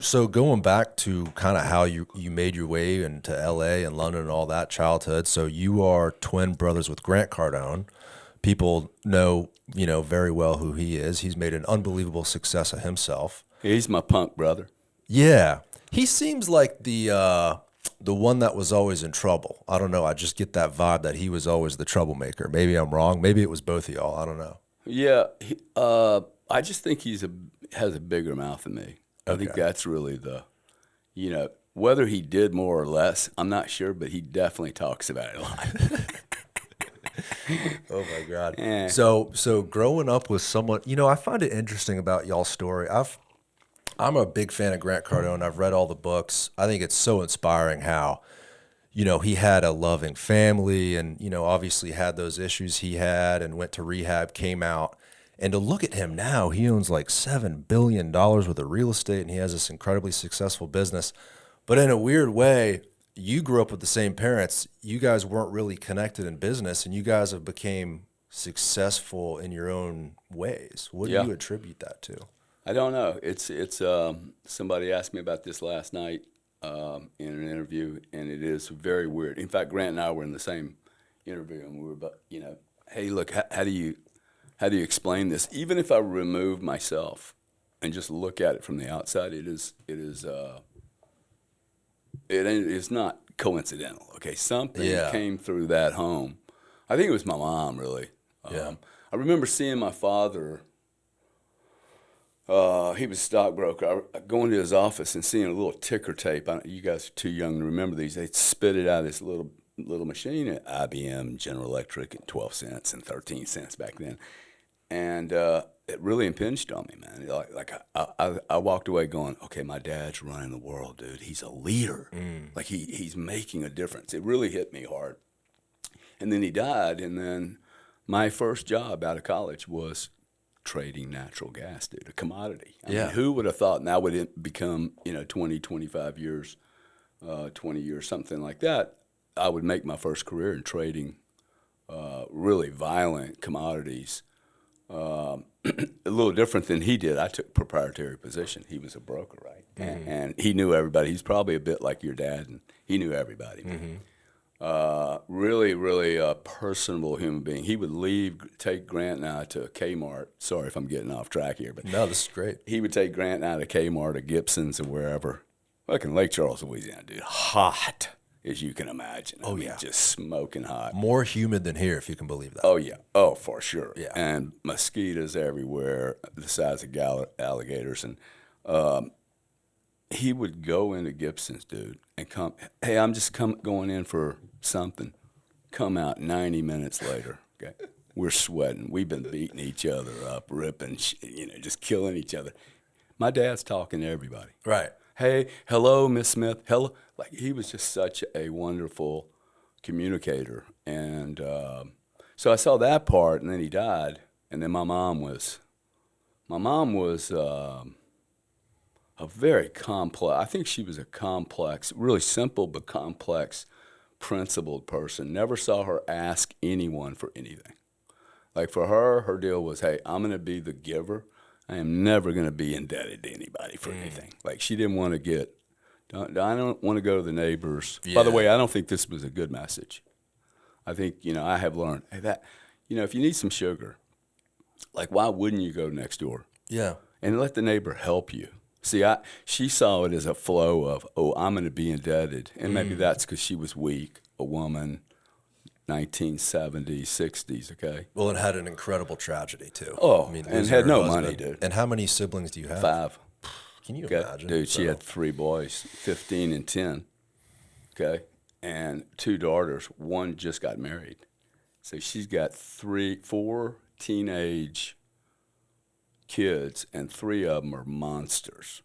So going back to kind of how you made your way into LA and London and all that childhood. So you are twin brothers with Grant Cardone. People know, very well who he is. He's made an unbelievable success of himself. He's my punk brother. Yeah. He seems like the one that was always in trouble. I don't know. I just get that vibe that he was always the troublemaker. Maybe I'm wrong. Maybe it was both of y'all. I don't know. Yeah, I just think has a bigger mouth than me. I think that's really whether he did more or less, I'm not sure, but he definitely talks about it a lot. Oh my God. Yeah. So growing up with someone, I find it interesting about y'all's story. I'm a big fan of Grant Cardone. I've read all the books. I think it's so inspiring how, he had a loving family and, obviously had those issues he had and went to rehab, came out. And to look at him now, he owns like $7 billion worth of real estate and he has this incredibly successful business. But in a weird way, you grew up with the same parents. You guys weren't really connected in business and you guys have became successful in your own ways. What do you attribute that to? I don't know. It's somebody asked me about this last night in an interview, and it is very weird. In fact, Grant and I were in the same interview, and we were about, hey, look, how do you explain this? Even if I remove myself and just look at it from the outside, it is not coincidental. Okay, something came through that home. I think it was my mom, really. I remember seeing my father. He was a stockbroker. I go into his office and seeing a little ticker tape. You guys are too young to remember these. They'd spit it out of this little machine at IBM, General Electric, at 12 cents and 13 cents back then. And it really impinged on me, man. I walked away going, okay, my dad's running the world, dude. He's a leader. Like he's making a difference. It really hit me hard. And then he died, and then my first job out of college was trading natural gas, dude, a commodity. I mean, who would have thought now would it become, 20, 25 years, 20 years, something like that, I would make my first career in trading really violent commodities. A little different than he did. I took proprietary position. He was a broker, right? And he knew everybody. He's probably a bit like your dad, and he knew everybody. Really, really a personable human being. He would take Grant and I to Kmart. Sorry if I'm getting off track here, but no, this is great. He would take Grant and I to Kmart or Gibson's or wherever. Fucking Lake Charles, Louisiana, dude. Hot as you can imagine. I mean, just smoking hot. More humid than here, if you can believe that. Oh, yeah. Oh, for sure. Yeah. And mosquitoes everywhere, the size of alligators. And he would go into Gibson's, dude, and come, hey, I'm just going in for something. Come out 90 minutes later. Okay, we're sweating. We've been beating each other up, ripping, just killing each other. My dad's talking to everybody. Right. Hey, hello, Miss Smith. Hello. Like, he was just such a wonderful communicator. And so I saw that part, and then he died. And then my mom was a very complex, I think she was a complex, really simple but complex, principled person. Never saw her ask anyone for anything. Like, for her deal was, hey, I'm going to be the giver. I am never going to be indebted to anybody for anything. Like, she didn't want to I don't want to go to the neighbors. Yeah. By the way, I don't think this was a good message. I think, I have learned, hey, that, if you need some sugar, like, why wouldn't you go next door? Yeah. And let the neighbor help you. See, she saw it as a flow of, I'm going to be indebted. And maybe that's because she was weak, a woman, 1970s, 60s, okay? Well, it had an incredible tragedy, too. Oh, I mean, and had no money, dude. And how many siblings do you have? 5. Can you imagine? Dude, she had 3 boys, 15 and 10, okay? And 2 daughters. One just got married. So she's got 4 teenage kids, and 3 of them are monsters.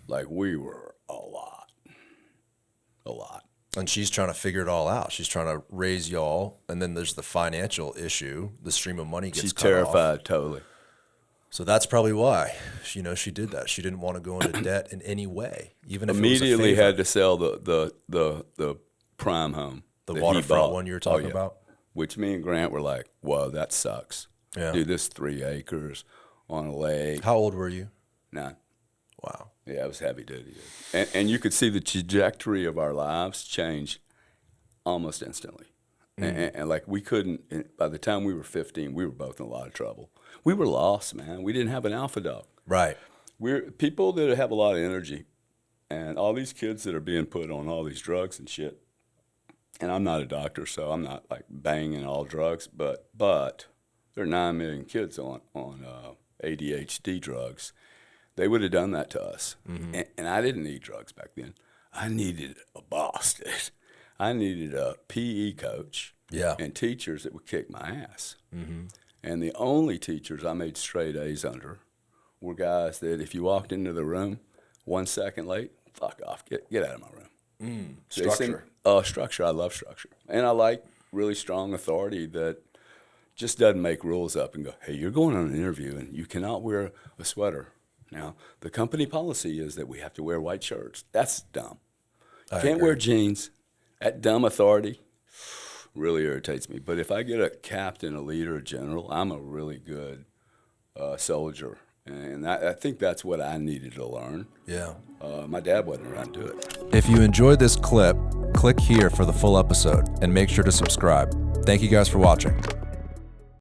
Like, we were a lot. And she's trying to figure it all out. She's trying to raise y'all, and then there's the financial issue. The stream of money gets cut off. She's terrified, totally. So that's probably why, she did that. She didn't want to go into debt in any way, even if immediately it was a favor. had to sell the prime home, the waterfront one you were talking about. Which me and Grant were like, "Whoa, that sucks." Yeah. Dude, this 3 acres on a lake. How old were you? 9. Wow. Yeah, it was heavy duty. And you could see the trajectory of our lives change almost instantly. And like we couldn't, by the time we were 15, we were both in a lot of trouble. We were lost, man. We didn't have an alpha dog. Right. We're people that have a lot of energy, and all these kids that are being put on all these drugs and shit. And I'm not a doctor, so I'm not like banging all drugs, but there are 9 million kids on ADHD drugs. They would have done that to us. And I didn't need drugs back then. I needed a boss, dude. I needed a PE coach and teachers that would kick my ass. And the only teachers I made straight A's under were guys that if you walked into the room 1 second late, fuck off, get out of my room. Structure. Structure. I love structure. And I like really strong authority that just doesn't make rules up and go, hey, you're going on an interview and you cannot wear a sweater. Now, the company policy is that we have to wear white shirts. That's dumb. You can't wear jeans. That dumb authority really irritates me. But if I get a captain, a leader, a general, I'm a really good soldier. And I think that's what I needed to learn. Yeah. My dad wasn't around to do it. If you enjoyed this clip, click here for the full episode and make sure to subscribe. Thank you guys for watching.